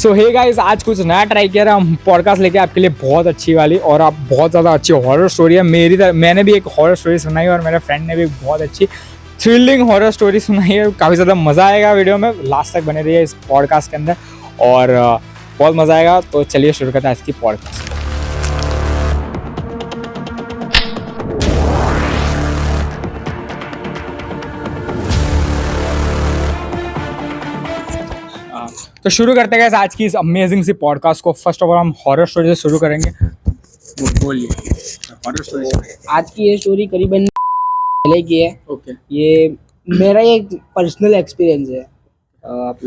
सो hey guys, आज कुछ नया ट्राई किया रहा हम पॉडकास्ट लेके आपके लिए बहुत अच्छी वाली और आप बहुत ज़्यादा अच्छी हॉरर स्टोरी है। मैंने भी एक हॉरर स्टोरी सुनाई और मेरे फ्रेंड ने भी बहुत अच्छी थ्रिलिंग हॉरर स्टोरी सुनाई है। काफ़ी ज़्यादा मज़ा आएगा वीडियो में, लास्ट तक बने रहिए इस पॉडकास्ट के अंदर और बहुत मज़ा आएगा। तो चलिए शुरू करते हैं आज की पॉडकास्ट। तो शुरू करते हैं आज की इस अमेजिंग सी पॉडकास्ट को। फर्स्ट ऑफ ऑल हम हॉरर स्टोरी से शुरू करेंगे। बोलिए हॉरर स्टोरी। आज की ये स्टोरी करीबन पहले की है। ओके। ये मेरा एक पर्सनल एक्सपीरियंस है। आप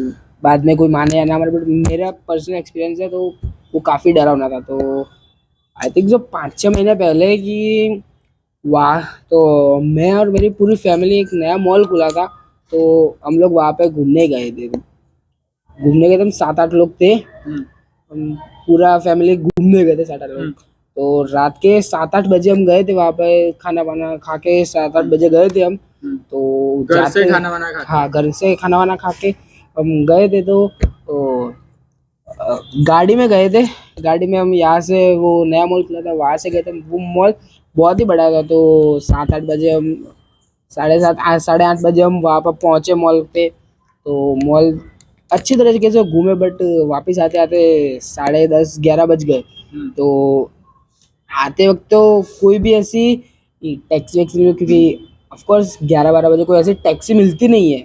बाद में कोई माने या ना माने, बट मेरा पर्सनल एक्सपीरियंस है। तो वो काफ़ी डरावना था। तो आई थिंक जो 5-6 महीने पहले की वाह, तो मैं और मेरी पूरी फैमिली, एक नया मॉल खुला था तो हम लोग वहाँ पे घूमने गए थे। घूमने गए थे, हम 7-8 लोग थे। हम पूरा फैमिली घूमने गए थे 7-8 लोग। तो रात के 7-8 बजे हम गए थे वहाँ पे, खाना वाना खा के 7-8 बजे गए थे हम। तो घर से जाते खाना वाना खा के? हाँ, घर से खाना वाना खा के हम गए थे। तो गाड़ी में गए थे। गाड़ी में हम यहाँ से, वो नया मॉल खुला था वहाँ से गए थे। वो मॉल बहुत ही बड़ा था। तो 7-8 बजे हम, 7:30 बजे हम वहाँ पर पहुँचे मॉल पे। तो मॉल अच्छी तरीके से घूमे, बट वापस आते आते 10:30-11 बज गए। तो आते वक्त तो कोई भी ऐसी टैक्सी वैक्सी नहीं, क्योंकि ऑफ कोर्स 11-12 बजे कोई ऐसी टैक्सी मिलती नहीं है।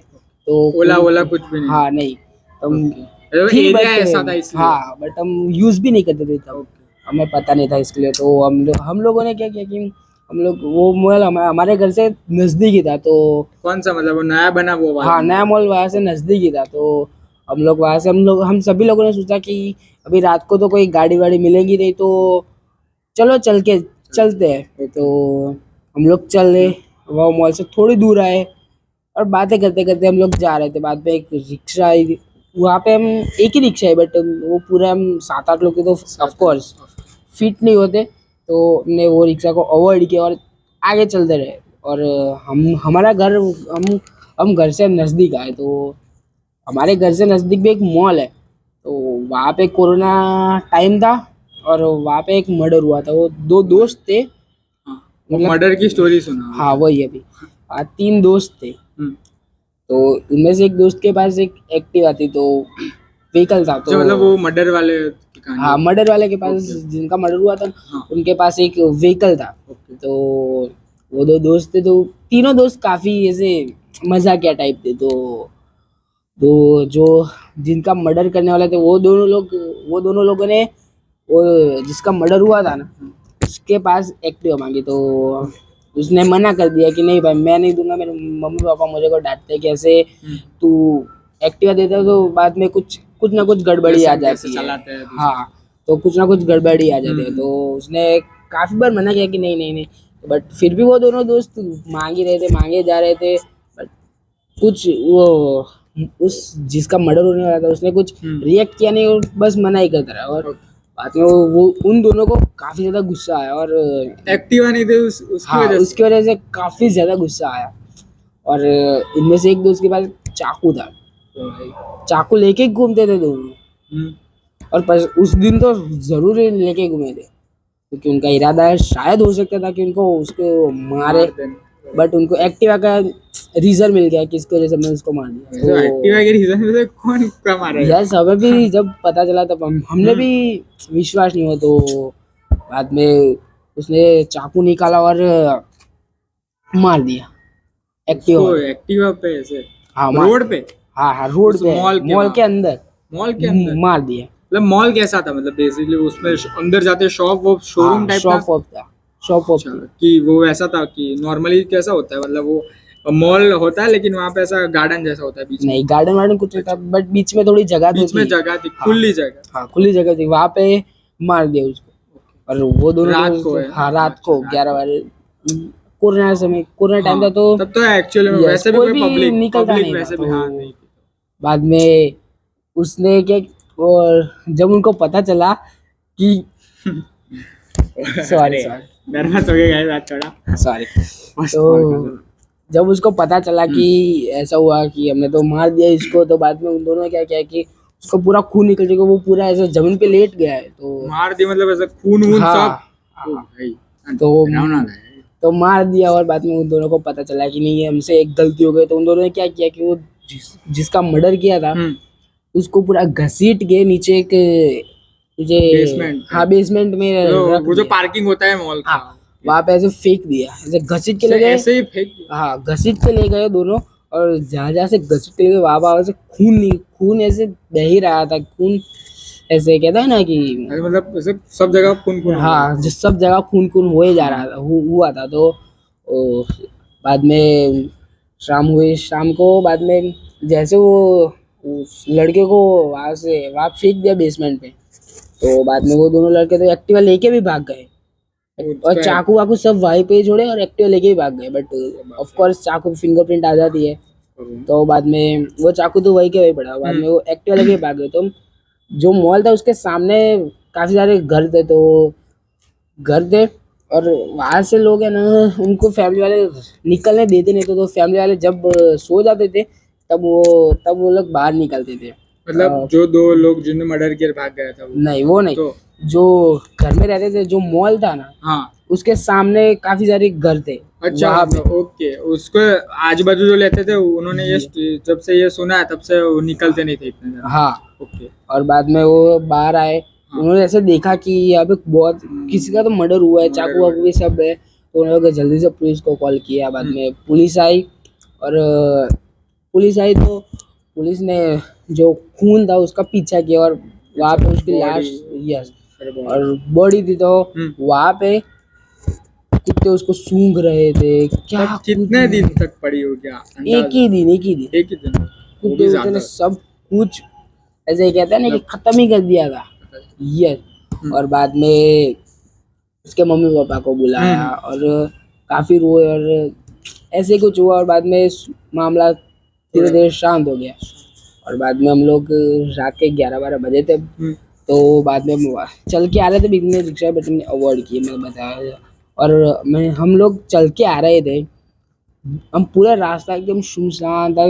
तो ओला कुछ भी नहीं? हाँ, नहीं। तो एरिया ऐसा था इसलिए? हाँ, बट हम यूज भी नहीं करते थे तब। हमें पता नहीं था इसके लिए। तो हम लोगों ने क्या किया कि हम लोग, वो मॉल हमारे घर से नजदीक ही था। तो कौन सा, मतलब वो नया बना वो वाला? हाँ, नया मॉल वहाँ से नजदीक ही था। तो हम लोग वहाँ से, हम सभी लोगों ने सोचा कि अभी रात को तो कोई गाड़ी वाड़ी मिलेगी नहीं, तो चलो चलते हैं। तो हम लोग चले, वो मॉल से थोड़ी दूर आए और बातें करते करते हम लोग जा रहे थे। बाद में एक रिक्शा आई। वहाँ पे हम एक ही रिक्शा है, बट वो पूरा हम 7-8 लोग थे, तो ऑफ कोर्स फिट नहीं होते। तो हमने वो रिक्शा को अवॉइड किया और आगे चलते रहे। और हमारा घर, हम घर से नज़दीक आए। तो हमारे घर से नज़दीक भी एक मॉल है। तो वहाँ पे कोरोना टाइम था और वहाँ पे एक मर्डर हुआ था। वो 2 दोस्त थे। मतलब मर्डर की स्टोरी सुना? हाँ, वही अभी 3 दोस्त थे। तो उनमें से एक दोस्त के पास एक एक्टिवा थी, तो व्हीकल था। तो मतलब वो मर्डर वाले की कहानी? हाँ, मर्डर वाले के पास, जिनका मर्डर हुआ था, उनके पास एक व्हीकल था। तो वो 2 दोस्त थे। तो तीनों दोस्त काफी ऐसे मजाकिया टाइप थे। तो जो जिनका मर्डर करने वाले थे, वो दोनों लोगों ने, वो जिसका मर्डर हुआ था ना, उसके पास एक्टिवा मांगी। तो उसने मना कर दिया कि नहीं भाई, मैं नहीं दूंगा। मेरे मम्मी पापा मुझे को डांटते कि ऐसे तू एक्टिवा देता तो बाद में कुछ ना कुछ गड़बड़ी आ जाती है। हाँ, तो कुछ ना कुछ गड़बड़ी आ जाती है। तो उसने काफी बार मना किया कि नहीं नहीं नहीं, बट फिर भी वो दोनों दोस्त मांगे जा रहे थे। बट कुछ वो, उस जिसका मर्डर होने वाला था, उसने कुछ रिएक्ट किया नहीं, और बस मना ही करता रहा। और बाद में वो उन दोनों को काफी ज्यादा गुस्सा आया। और एक्टिवा नहीं थे उसकी वजह से काफी ज्यादा गुस्सा आया। और इनमें से एक दोस्त के पास चाकू था। चाकू लेके घूमते थे दोनों। और उस दिन तो जरूर लेके घूमे थे, क्योंकि उनका इरादा है, शायद हो सकता था कि उनको उसको मारे, बट उनको एक्टिवा का रीजन मिल गया कि इसकी वजह से मैं उसको मार दिया। तो एक्टिवा के रीजन से कौन का मारा? यस, हमें भी जब पता चला तब हमने भी विश्वास नहीं हुआ। तो बाद में उसने चाकू निकाला और मार दिया एक्टिवा पे ऐसे? हाँ, रोड पे? हाँ, रोड पे, मॉल के अंदर मार दिया। मतलब मॉल कैसा था? मतलब बेसिकली उसमें अंदर जाते शॉप शोरूम टाइप था? शॉप कि वो वैसा था कि नॉर्मली कैसा होता है, मतलब वो मॉल होता है लेकिन वहाँ पे ऐसा गार्डन जैसा होता है बीच में? नहीं, गार्डन कुछ नहीं था, बट बीच में थोड़ी जगह थी, खुली जगह। हाँ, खुली जगह थी, वहाँ पे मार दिया उसको। और वो दोनों रात को 11 बजे, कोरोना टाइम था। तो तब तो एक्चुअली में वैसे भी कोई पब्लिक निकलता नहीं वैसे भी हाँ नहीं। बाद में उसने क्या, और जब उनको पता चला कि सॉरी नर्वस हो गया बात थोड़ा, सॉरी। तो जब उसको पता चला कि ऐसा हुआ कि हमने तो मार दिया इसको, तो बाद में उन दोनों ने क्या किया कि उसका पूरा खून निकल चुका, वो पूरा ऐसे जमीन पे लेट गया है। तो मार दी मतलब ऐसा खून वून हाँ, सब। ओ भाई, तो डरावना था ये। तो मार दिया। और बाद में उन दोनों को पता चला कि नहीं, ये हमसे एक गलती हो गई। तो उन दोनों ने क्या किया कि वो जिसका मर्डर किया था उसको पूरा घसीट के नीचे एक तुझे बेसमेंट हाँ बेसमेंट में रख वो जो दिया। पार्किंग होता है मॉल का, हाँ, वहां पे ऐसे फेंक दिया, ऐसे घसीट के ले गए। ऐसे ही फेंक दिया। हाँ, घसीट के ले गए दोनों। और जहाँ जहाँ से घसीट के ले गए वहां से खून नहीं, खून ऐसे बह ही रहा था। खून ऐसे कहता है ना कि अरे मतलब ऐसे सब जगह खून खून हो रहा हाँ, जिस सब जगह खून खून हो ही जा रहा था, हुआ था। तो ओ, बाद में शाम हुई, शाम को बाद में जैसे वो उस लड़के को वहां फेंक दिया बेसमेंट पे। तो बाद में वो दोनों लड़के तो एक्टिवा लेके भी भाग गए, है। और चाकू वाकू सब वहीं पे ही छोड़े और एक्टिवा लेके ही भाग गए। बट ऑफ कोर्स चाकू पे फिंगरप्रिंट आ जाती है। तो बाद में वो चाकू तो वही के वही पड़ा, बाद में वो एक्टिवा लेके भाग गए। तो जो मॉल था उसके सामने काफी सारे घर थे, तो घर थे। और वहां से लोग है ना, उनको फैमिली वाले निकलने देते नहीं थे। तो फैमिली वाले जब सो जाते थे तब वो लोग बाहर निकलते थे। मतलब जो दो लोग जिन्होंने मर्डर किया भाग गया था वो? नहीं, वो नहीं। तो जो घर में रहते थे, जो मॉल था ना, हाँ, उसके सामने काफी सारे घर थे। अच्छा वहाँ पे मतलब ओके, उसको आजू बाजू जो लेते थे उन्होंने ये जब से ये सुना है तब से वो निकलते नहीं थे इतने ज्यादा। हाँ, ओके। और बाद में वो बाहर आए। उन्होंने ऐसे देखा कि यहाँ पे बहुत किसी का तो मर्डर हुआ है, चाकू वाकू भी सब है। तो उन्होंने जल्दी से पुलिस को कॉल किया। बाद में पुलिस आई। और पुलिस आई तो पुलिस ने जो खून था उसका पीछा किया, और वहाँ पे उसकी लाश, यस, और बॉडी थी। तो वहाँ पे कुत्ते उसको सूंघ रहे थे। क्या कितने दिन तक पड़ी हो गया? एक ही दिन एक ही दिन? वो कुत्ते भी उतने ज्यादा। सब कुछ ऐसे कहते हैं ना कि खत्म ही कर दिया था। यस। और बाद में उसके मम्मी पापा को बुलाया और काफी रोए, और ऐसे कुछ हुआ। और बाद में मामला धीरे धीरे शांत हो गया। और बाद में हम लोग रात के 11-12 बजे थे। तो बाद में हम चल के आ रहे थे, बीच में रिक्शा बट हमने अवॉइड किए, मैं बताया। और हम लोग चल के आ रहे थे, हम पूरा रास्ता एकदम सुनसान था।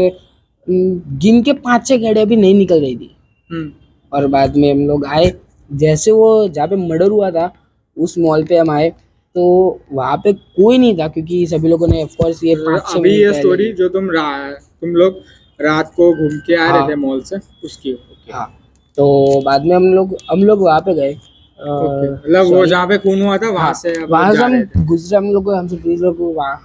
गिन के 5-6 गाड़ियां भी नहीं निकल रही थी। और बाद में हम लोग आए, जैसे वो जहाँ पे मर्डर हुआ था उस मॉल पे हम आए, तो वहाँ पे कोई नहीं था, क्योंकि सभी लोगों ने ऑफ कोर्स ये 5-6 अभी मिनट ये पहले स्टोरी जो तुम लोग रात को घूम के आ रहे थे मॉल से उसकी? हाँ। तो बाद में हम लोग वहाँ पे गए। मतलब वो जहाँ पे खून हुआ था वहाँ से हम वहाँ लोग से जा हम रहे थे? गुजरे, हम लोग हमसे पुलिस लोग को वहाँ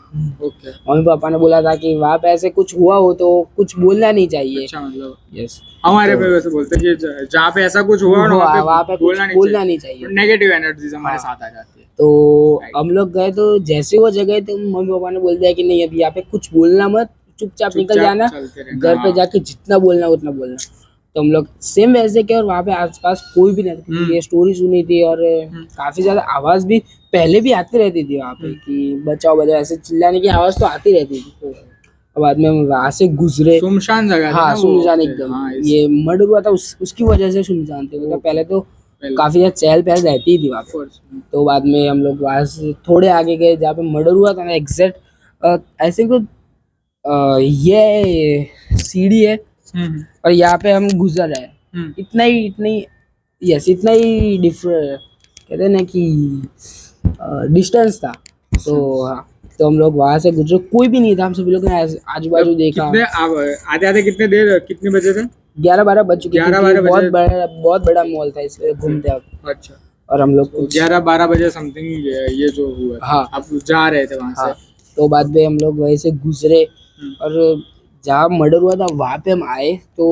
ओके। मम्मी पापा ने बोला था कि वहाँ पे ऐसे कुछ हुआ हो तो कुछ बोलना नहीं चाहिए। अच्छा, मतलब यस, हमारे पे वैसे बोलते हैं कि जहाँ पे ऐसा कुछ हुआ ना वहाँ पे कुछ बोलना नहीं चाहिए। नेगेटिव एनर्जीज हमारे साथ आ जाती है। तो हम लोग गए, तो जैसे वो जगह थे मम्मी पापा ने बोल दिया कि नहीं, अभी यहाँ पे कुछ बोलना मत, चुपचाप निकल जाना, घर पे जाके जितना बोलना उतना बोलना। तो हम लोग सेम वैसे किया, और वहाँ पे आसपास कोई भी नहीं था, क्योंकि ये स्टोरी सुनी थी। और काफी ज्यादा आवाज भी पहले भी आती रहती थी वहाँ पे कि बचाओ बचाओ, ऐसे चिल्लाने की आवाज तो आती रहती थी। तो बाद में हम वहाँ से गुजरे। सुनसान जगह थी हाँ, ना वो? सुनसान एकदम। ये मर्डर हुआ था उसकी वजह से सुनसान थे, मतलब पहले तो काफी ज्यादा चहल पहल रहती ही थी वहाँ पे। तो बाद में हम लोग वहाँ से थोड़े आगे गए जहाँ पे मर्डर हुआ था ना, एग्जैक्ट ऐसे को ये सीढ़ी है, और यहाँ पे हम गुजर रहे हैं। इतना ही यस, इतना ही डिफरेंट कहते हैं ना कि डिस्टेंस था। तो हाँ, तो हम लोग वहां से गुजरे, कोई भी नहीं था, हम सभी लोग ने आजू बाजू देखा। कितने आते आते कितने बजे थे? 11-12 बज चुके थे, 11-12 बजे। बहुत बड़ा मॉल था, इसलिए घूमते अब। अच्छा। और हम लोग 11-12 बजे समथिंग ये जो हुआ। हाँ, आप जा रहे थे वहां से? तो बाद में हम लोग वहीं से गुजरे, और जहाँ मर्डर हुआ था वहाँ पे हम आए। तो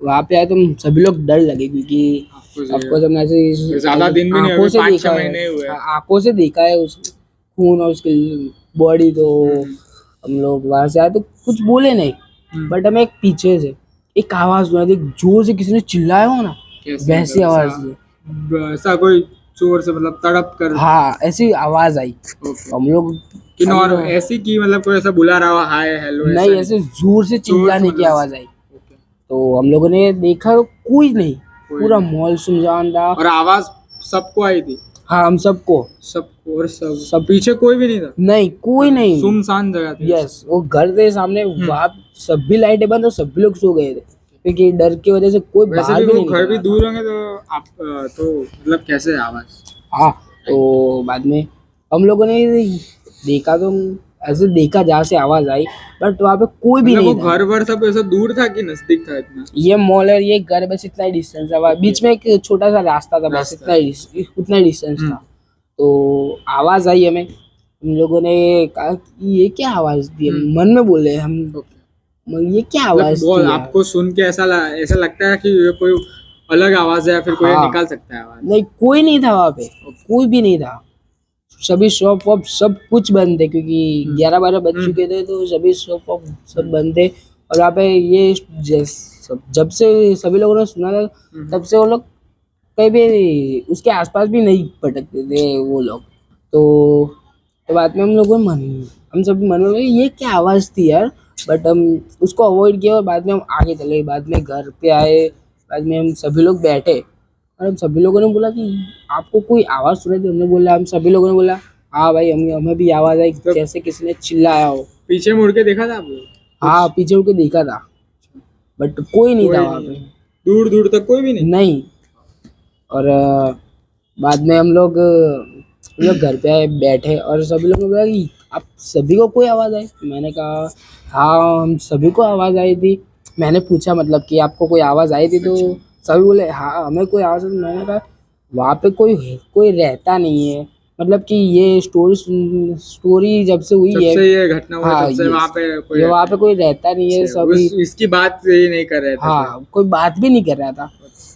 वहाँ पे आए तो हम सभी लोग डर लगे, क्योंकि ऑफकोर्स हमने ऐसे ज्यादा दिन भी नहीं आंखों हुए, से 5-6 देखा महीने हुए। है, आंखों से देखा है उस खून और उसकी बॉडी। तो हम लोग वहां से आए तो कुछ बोले नहीं, बट हमें एक पीछे से एक आवाज सुनाई दी, जोर से किसी ने चिल्लाया हो ना, वैसी आवाज थी। ऐसा कोई जोर से मतलब तड़प कर? हाँ, ऐसी आवाज आई। हम लोग ऐसी की मतलब कोई ऐसा बुला रहा हो, हाय हेलो? नहीं, ऐसे जोर से चिल्लाने की आवाज आई। तो हम लोगों ने देखा तो कोई नहीं, पूरा मॉल सुनसान था। और आवाज सबको आई थी? हाँ, हम सबको। और सब पीछे कोई भी नहीं था? नहीं, कोई नहीं, सुनसान जगह थी। यस, वो घर थे सामने, वहाँ सभी लाइटें बंद और सभी लोग सो गए थे। क्योंकि डर की वजह से कोई वैसे बाहर भी भी वो नहीं घर निकल भी रहा था। दूर होंगे तो आप तो मतलब कैसे आवाज? हाँ, तो बाद में हम लोगों ने देखा, तो ऐसे देखा जहाँ से आवाज आई, बट वहाँ पे कोई भी मतलब वो नहीं था। घर वर सब ऐसा दूर था कि नजदीक था इतना ये मॉल है, ये घर, बस इतना ही डिस्टेंस था, बीच में एक छोटा सा रास्ता था, बस रास्ता? उतना ही डिस्टेंस था। तो आवाज आई हमें, हम लोगों ने कहा कि ये क्या आवाज दी, हम मन में बोले हम, ओके। ये क्या मतलब आवाज बहुत थी यार। आपको सुन के ऐसा लगता है कि ये कोई अलग आवाज है या फिर कोई हाँ, निकाल सकता है आवाज? नहीं कोई नहीं था वहाँ पे, कोई भी नहीं था। सभी शॉप वॉप सब कुछ बंद थे, क्योंकि 11-12 बज चुके थे, तो सभी शॉप वॉप सब बंद थे। और यहाँ पे ये जब से सभी लोगों ने सुना था, तब से वो लोग कहीं भी उसके आसपास भी नहीं भटकते थे वो लोग। तो बाद में हम सब मन में ये क्या आवाज़ थी यार, बट हम उसको अवॉइड किया और बाद में हम आगे चले। बाद में घर पे आए, बाद में हम सभी लोग बैठे और हम सभी लोगों ने बोला कि आपको कोई आवाज़ सुनाई दी? हमने बोला, हम सभी लोगों ने बोला हाँ भाई, हमें भी आवाज़ आई, तो जैसे किसी ने चिल्लाया हो। पीछे मुड़ के देखा था आप लोग? हाँ, पीछे उड़ के देखा था, बट कोई नहीं था कोई वहाँ नहीं, पे। दूर दूर तक कोई भी नहीं। नहीं। और बाद में हम लोग घर पे आए, बैठे और सभी लोगों ने बोला कि आप सभी को कोई आवाज़ आई? मैंने कहा हाँ, हम सभी को आवाज़ आई थी। मैंने पूछा मतलब कि आपको कोई आवाज़ आई थी? तो सभी बोले हाँ, हमें कोई आवाज़ आई। मैंने कहा वहाँ पे कोई कोई रहता नहीं है, मतलब कि ये स्टोरी जब से हुई जब है, से ये घटना हुआ हाँ, तब से वहां पे कोई ये वहाँ पे कोई रहता नहीं है सभी। इसकी बात ये नहीं कर रहे थे कोई। हाँ, कोई बात भी नहीं कर रहा था।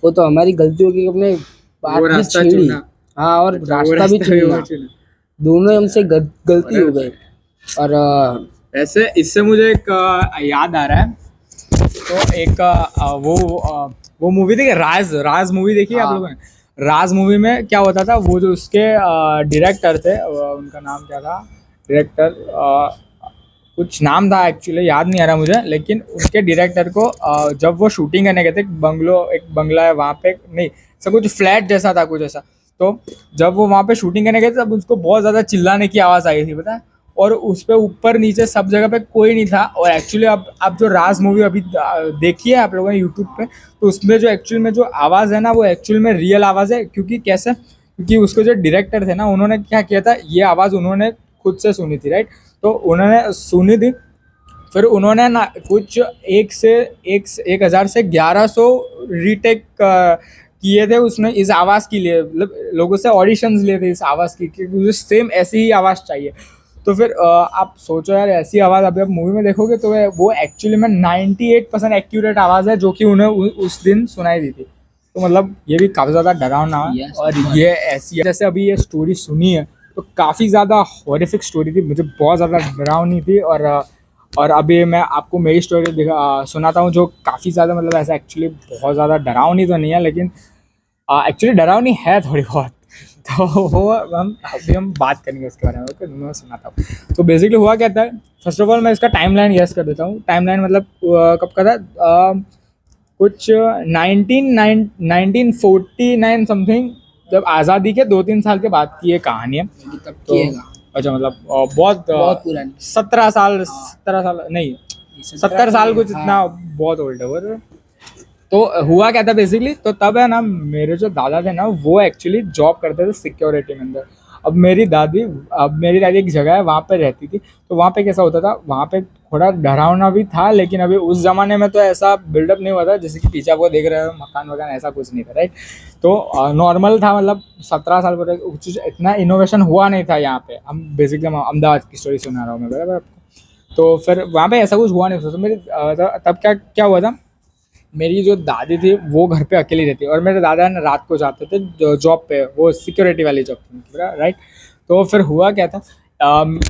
वो तो हमारी गलती होगी कि हमने बात वो भी रास्ता छेड़ी। चुना। हाँ, और अच्छा, वो रास्ता भी रास्ता भी वो चुनना, चुना। दोनों ही हमसे गलती हो गई। और ऐसे इससे मुझे एक याद आ रहा है। तो एक वो मूवी देखी, राज राज मूवी देखी है आप हाँ, लोगों ने? राज मूवी में क्या होता था, वो जो उसके डायरेक्टर थे, उनका नाम क्या था? डायरेक्टर कुछ नाम था, एक्चुअली याद नहीं आ रहा मुझे, लेकिन उनके डायरेक्टर को जब वो शूटिंग करने गए थे, एक बंगला है वहाँ पे, नहीं सब कुछ फ्लैट जैसा था कुछ ऐसा। तो जब वो वहाँ पे शूटिंग करने गए थे, तब उसको बहुत ज़्यादा चिल्लाने की आवाज़ आई थी, पता है? और उस पे ऊपर नीचे सब जगह पे कोई नहीं था। और एक्चुअली अब जो राज मूवी अभी देखी है आप लोगों ने यूट्यूब पे, तो उसमें जो एक्चुअल में जो आवाज़ है ना, वो एक्चुअल में रियल आवाज़ है। क्योंकि कैसे? क्योंकि उसके जो डायरेक्टर थे ना, उन्होंने क्या किया था, ये आवाज़ उन्होंने खुद से सुनी थी, राइट? तो उन्होंने सुनी थी, फिर उन्होंने ना कुछ 1,000 से 1,100 रीटेक किए थे उसमें इस आवाज़ के लिए, मतलब लोगों से ऑडिशंस लिए थे इस आवाज़ की, क्योंकि मुझे सेम ऐसी ही आवाज़ चाहिए। तो फिर आप सोचो यार, ऐसी आवाज़ अभी आप मूवी में देखोगे तो वो एक्चुअली में 98% एक्यूरेट आवाज़ है जो कि उन्हें उस दिन सुनाई दी थी। तो मतलब ये भी काफ़ी ज़्यादा डरावना है। Yes, और ये ऐसी, जैसे अभी ये स्टोरी सुनी है, तो काफ़ी ज़्यादा हॉरिफिक स्टोरी थी, मुझे बहुत ज़्यादा डरावनी थी। और अभी मैं आपको मेरी स्टोरी सुनाता हूँ, जो काफ़ी ज़्यादा, मतलब ऐसा एक्चुअली बहुत ज़्यादा डरावनी तो नहीं है, लेकिन एक्चुअली डरावनी है थोड़ी बहुत। तो वो हम बात करेंगे उसके बारे में। ओके, मैं सुनाता हूँ। तो बेसिकली हुआ क्या था, फर्स्ट ऑफ ऑल मैं इसका टाइमलाइन गेस कर देता हूँ। टाइमलाइन मतलब कब का था, कुछ 1949 समथिंग, जब आज़ादी के 2-3 साल के बाद की ये कहानी है। तब तो किएगा, अच्छा, मतलब बहुत बहुत पुरानी। 17 साल नहीं, 70 साल कुछ इतना, हाँ, बहुत ओल्ड है वो। तो हुआ क्या था बेसिकली, तो तब है ना, मेरे जो दादा थे ना, वो एक्चुअली जॉब करते थे सिक्योरिटी में अंदर। अब मेरी दादी एक जगह है वहाँ पे रहती थी। तो वहाँ पे कैसा होता था, वहाँ पे थोड़ा डरावना भी था, लेकिन अभी उस ज़माने में तो ऐसा बिल्डअप नहीं हुआ था, जैसे कि पीछे आपको देख रहे हो मकान वकान, ऐसा कुछ नहीं था, राइट? तो नॉर्मल था, मतलब 17 साल पर कुछ इतना इनोवेशन हुआ नहीं था यहाँ पे। हम बेसिकली अहमदाबाद की स्टोरी सुना रहा हूँ मैं, बराबर आपको? तो फिर वहाँ पे ऐसा कुछ हुआ नहीं था। तो तब क्या क्या हुआ था, मेरी जो दादी थी वो घर पे अकेली रहती, और मेरे दादा ना रात को जाते थे जॉब पे, वो सिक्योरिटी वाली जॉब थी, राइट? तो फिर हुआ क्या था,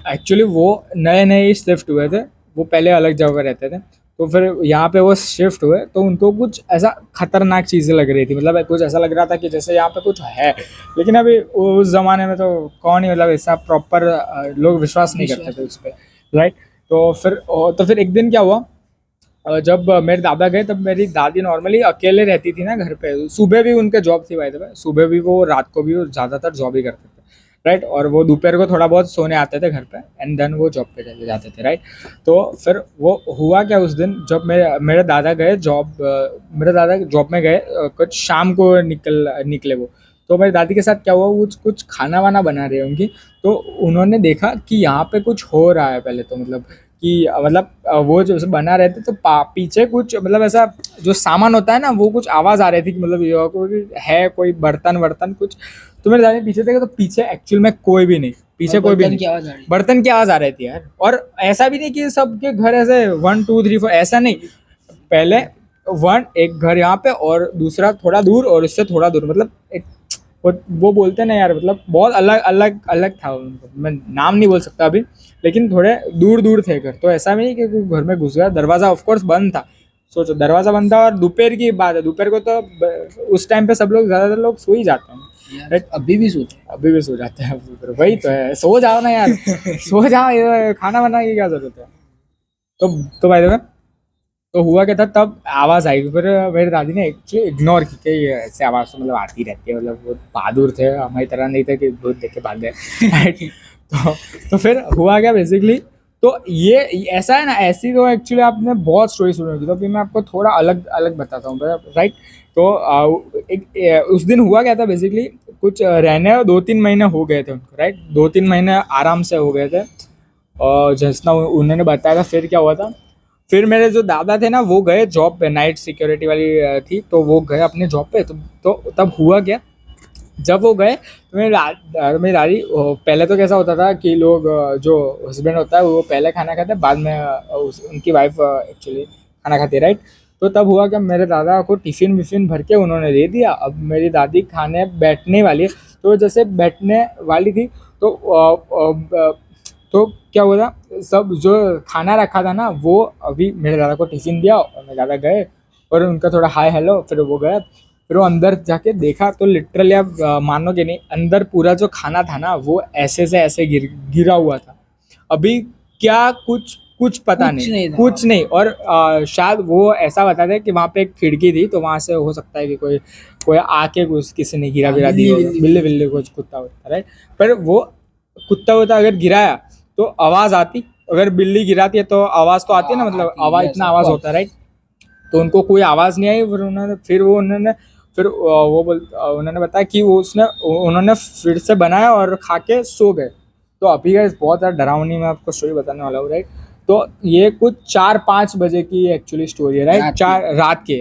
एक्चुअली वो नए नए ही शिफ्ट हुए थे, वो पहले अलग जगह रहते थे। तो फिर यहाँ पे वो शिफ्ट हुए, तो उनको कुछ ऐसा खतरनाक चीज़ें लग रही थी, मतलब कुछ ऐसा लग रहा था कि जैसे यहाँ पे कुछ है। लेकिन अभी उस ज़माने में तो कौन ही, मतलब ऐसा प्रॉपर लोग विश्वास नहीं करते थे उस पर, राइट? तो फिर एक दिन क्या हुआ, जब मेरे दादा गए, तब मेरी दादी नॉर्मली अकेले रहती थी ना घर पे। सुबह भी उनके जॉब थी, भाई, सुबह भी वो, रात को भी वो ज़्यादातर जॉब ही करते थे, राइट, और वो दोपहर को थोड़ा बहुत सोने आते थे घर पे एंड देन वो जॉब पे चले जाते थे, राइट। तो फिर वो हुआ क्या, उस दिन जब मेरे दादा गए जॉब, मेरे दादा जॉब में गए, कुछ शाम को निकले वो। तो मेरी दादी के साथ क्या हुआ, वो कुछ खाना वाना बना रहे होंगी, तो उन्होंने देखा कि यहाँ पे कुछ हो रहा है। पहले तो मतलब कि वो जो बना रहे थे तो पीछे कुछ मतलब ऐसा जो सामान होता है ना, वो कुछ आवाज़ आ रही थी कि मतलब ये कोई है, कोई बर्तन वर्तन कुछ। तो मेरे दादी पीछे देखा तो पीछे एक्चुअल में कोई भी नहीं, पीछे कोई भी नहीं, बर्तन की आवाज़ आ रही थी यार। और ऐसा भी नहीं कि सबके घर ऐसे 1 2 3 4 ऐसा नहीं, पहले एक घर यहाँ पे और दूसरा थोड़ा दूर और इससे थोड़ा दूर, मतलब एक वो बोलते ना यार, मतलब बहुत अलग अलग अलग था उनको, मैं नाम नहीं बोल सकता अभी, लेकिन थोड़े दूर दूर थे घर। तो ऐसा भी नहीं कि कोई घर में घुस गया, दरवाज़ा ऑफकोर्स बंद था। सोचो दरवाज़ा बंद था और दोपहर की बात है, दोपहर को तो उस टाइम पे सब लोग, ज़्यादातर लोग सो ही जाते हैं। अभी भी सोते हैं, अभी भी सो जाते हैं, वही तो है, सो जाओ ना यार सो जाओ, ये खाना बनाने की क्या जरूरत है। तो भाई देखो, तो हुआ क्या था, तब आवाज़ आई, फिर मेरी दादी ने एक्चुअली इग्नोर की कि ये ऐसे आवाज़ तो मतलब आती रहती है, मतलब वो बहादुर थे, हमारी तरह नहीं थे कि भूत देख के भाग गए तो फिर हुआ क्या बेसिकली, तो ये ऐसा है ना, ऐसी तो एक्चुअली आपने बहुत स्टोरी सुनी होगी, तो अभी मैं आपको थोड़ा अलग अलग बताता हूँ, राइट। तो उस दिन हुआ क्या था बेसिकली, कुछ रहने 2 3 महीने हो गए थे उनको, राइट, 2 3 महीने आराम से हो गए थे। और जितना उन्होंने बताया था, फिर क्या हुआ था, फिर मेरे जो दादा थे ना, वो गए जॉब पे, नाइट सिक्योरिटी वाली थी, तो वो गए अपने जॉब पे। तो तब हुआ क्या, जब वो गए तो मेरी दादी पहले तो कैसा होता था कि लोग जो हस्बैंड होता है वो पहले खाना खाते हैं, बाद में उनकी वाइफ एक्चुअली खाना खाती है, राइट। तो तब हुआ कि मेरे दादा को टिफ़िन विफ़िन भर के उन्होंने दे दिया। अब मेरी दादी खाने बैठने वाली है, तो जैसे बैठने वाली थी तो तो क्या हुआ था, सब जो खाना रखा था ना, वो अभी मेरे दादा को टिफ़िन दिया और मेरे दादा गए और उनका थोड़ा हाय हेलो, फिर वो गए। फिर वो अंदर जाके देखा तो लिटरली आप मानोगे नहीं, अंदर पूरा जो खाना था ना, वो ऐसे से ऐसे गिरा हुआ था। अभी क्या कुछ कुछ पता कुछ नहीं, नहीं था। कुछ नहीं। और शायद वो ऐसा बता रहे कि वहाँ पे एक खिड़की थी, तो वहाँ से हो सकता है कि कोई कोई आके कुछ किसी ने गिरा विरा दी होगा, बिल्ली बिल्ली कुछ कुत्ता होता, राइट। पर वो कुत्ता वुत्ता अगर गिराया तो आवाज़ आती, अगर बिल्ली गिराती है तो आवाज़ तो आती है ना, मतलब आवाज़, इतना आवाज़ होता है, राइट। तो उनको कोई आवाज़ नहीं आई। फिर उन्होंने बताया कि उन्होंने फिर से बनाया और खा के सो गए। तो अभी का बहुत ज़्यादा डरावनी मैं आपको स्टोरी बताने वाला हूँ, राइट। तो ये कुछ 4 5 बजे की एक्चुअली स्टोरी है, राइट।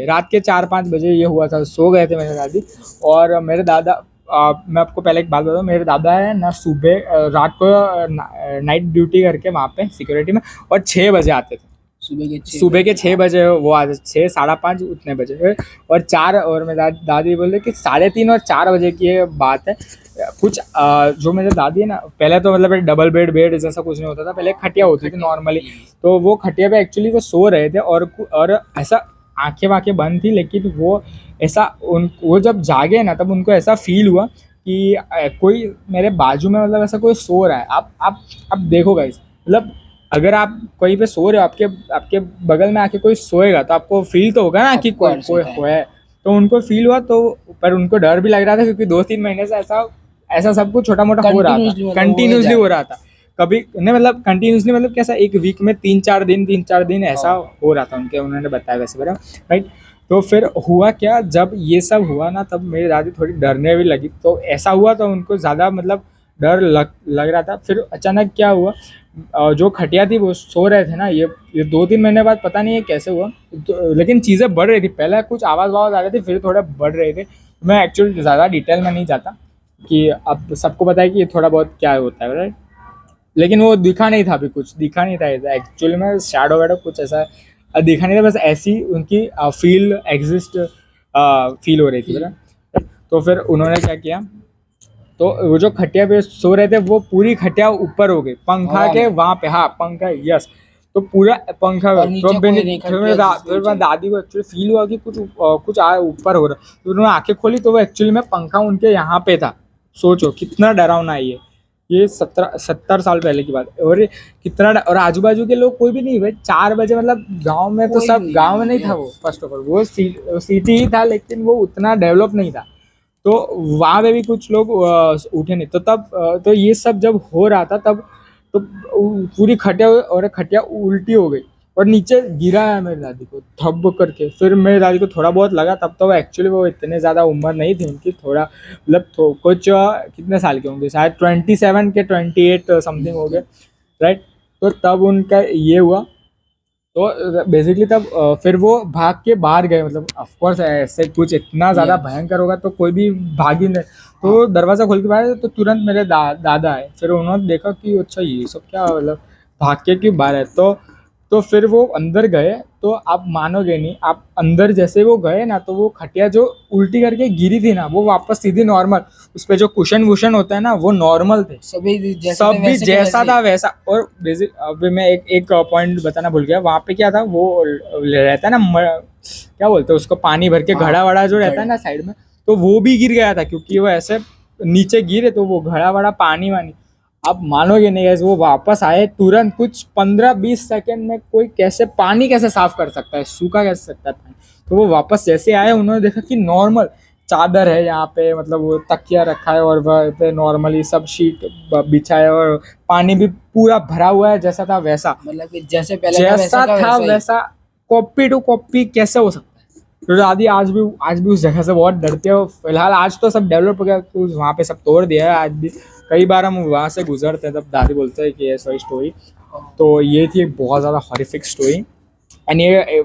रात के 4 5 बजे ये हुआ था, सो गए थे मेरे दादी। और मेरे दादा, मैं आपको पहले एक बात बताऊँ, मेरे दादा है ना, रात को नाइट ड्यूटी करके वहाँ पे सिक्योरिटी में, और 6 बजे आते थे, सुबह के 6 बजे वो आते, 6 5:30 उतने बजे। और मेरे दादी बोले कि 3:30 और 4 बजे की ये बात है। कुछ जो मेरे दादी है ना, पहले तो मतलब एक डबल बेड जैसा कुछ नहीं होता था, पहले खटिया होती थी नॉर्मली। तो वो खटिया पे एक्चुअली वो सो रहे थे, और ऐसा आंखें वाँखें बंद थी, लेकिन वो जब जागे ना, तब उनको ऐसा फील हुआ कि कोई मेरे बाजू में, मतलब ऐसा कोई सो रहा है। आप देखो गाइस, मतलब अगर आप कहीं पे सो रहे हो, आपके बगल में आके कोई सोएगा, तो आपको फील तो होगा ना कि कोई है। तो उनको फील हुआ, तो पर उनको डर भी लग रहा था, क्योंकि 2 3 महीने से ऐसा सब कुछ छोटा मोटा हो रहा था, कंटिन्यूसली हो रहा था। कभी नहीं, मतलब कंटिन्यूसली, मतलब कैसा, एक वीक में 3 4 दिन ऐसा हो रहा था उनके, उन्होंने बताया वैसे, बड़ा राइट। तो फिर हुआ क्या, जब ये सब हुआ ना, तब मेरी दादी थोड़ी डरने भी लगी। तो ऐसा हुआ तो उनको ज़्यादा मतलब डर लग रहा था। फिर अचानक क्या हुआ, जो खटिया थी वो सो रहे थे ना, ये 2 3 महीने बाद पता नहीं है कैसे हुआ, तो लेकिन चीज़ें बढ़ रही थी। पहले कुछ आवाज़ आ रही थी, फिर थोड़े बढ़ रहे थे। मैं एक्चुअली ज़्यादा डिटेल में नहीं जाता, कि अब सबको पता है कि ये थोड़ा बहुत क्या होता है, राइट। लेकिन वो दिखा नहीं था, अभी कुछ दिखा नहीं था एक्चुअली में, शैडो वैडो कुछ ऐसा दिखा नहीं था, बस ऐसी उनकी फील हो रही थी, बराबर। तो फिर उन्होंने क्या किया, तो वो जो खटिया पे सो रहे थे, वो पूरी खटिया ऊपर हो गई, पंखा के वहाँ पे, हाँ पंखा, यस। तो पूरा पंखा, फिर मैं दादी को एक्चुअली फील हुआ कि कुछ ऊपर हो रहा। तो उन्होंने आंखें खोली, तो वो एक्चुअली में पंखा उनके यहाँ पे था। सोचो कितना डरावना है ये 70 साल पहले की बात है। और और आजू बाजू के लोग कोई भी नहीं भाई, 4 बजे, मतलब गांव में तो सब, गांव में नहीं था वो, फर्स्ट ऑफ ऑल वो सिटी ही था, लेकिन वो उतना डेवलप नहीं था। तो वहाँ पे भी कुछ लोग उठे नहीं। तो तब तो ये सब जब हो रहा था तब तो पूरी खटिया उल्टी हो गई और नीचे गिरा है मेरी दादी को थप करके। फिर मेरी दादी को थोड़ा बहुत लगा, तब तो एक्चुअली वो इतने ज़्यादा उम्र नहीं थी उनकी, थोड़ा मतलब कुछ कितने साल के होंगे, शायद 27 के 28 समथिंग हो गए, राइट। तो तब उनका ये हुआ। तो बेसिकली तब फिर वो भाग के बाहर गए, मतलब ऑफ कोर्स ऐसे कुछ इतना ज़्यादा Yes. भयंकर होगा तो कोई भी भाग ही नहीं। तो दरवाज़ा खोल के बाहर तो तुरंत मेरे दादा आए। फिर उन्होंने देखा कि अच्छा ये सब क्या, मतलब भाग के क्यों बाहर है। तो फिर वो अंदर गए। तो आप मानोगे नहीं, आप अंदर जैसे वो गए ना, तो वो खटिया जो उल्टी करके गिरी थी ना, वो वापस सीधी नॉर्मल, उस पे जो कुशन वुशन होता है ना, वो नॉर्मल थे। सभी जैसे सब थे भी वैसे के जैसा वैसे। था वैसा। और बेसिक अभी मैं एक पॉइंट बताना भूल गया, वहां पे क्या था, वो रहता है ना क्या बोलते हैं उसको, पानी भर के हाँ, घड़ा वड़ा जो रहता घड़ा। है ना साइड में, तो वो भी गिर गया था क्योंकि वो ऐसे नीचे गिरे, तो वो घड़ा वड़ा पानी वानी। आप मानोगे नहीं guys, वो वापस आए तुरंत, कुछ 15-20 सेकंड में। कोई कैसे पानी कैसे साफ कर सकता है, सूखा कैसे सकता है पानी। तो वो वापस जैसे आए, उन्होंने देखा कि नॉर्मल चादर है यहाँ पे, मतलब वो तकिया रखा है और वहाँ पे नॉर्मली सब शीट बिछा है और पानी भी पूरा भरा हुआ है, जैसा था वैसा। मतलब कि जैसे पहले था वैसा जैसा का था वैसा ही। वैसा, कॉपी टू कॉपी कैसे हो सकता है। तो दादी आज भी उस जगह से बहुत डरती है। फिलहाल आज तो सब डेवलप हो गया, तो वहाँ पे सब तोड़ दिया है आज भी। कई बार हम वहाँ से गुजरते हैं तब दादी बोलते हैं कि ऐसा स्टोरी। तो ये थी एक बहुत ज़्यादा हॉरिफिक स्टोरी। एंड ये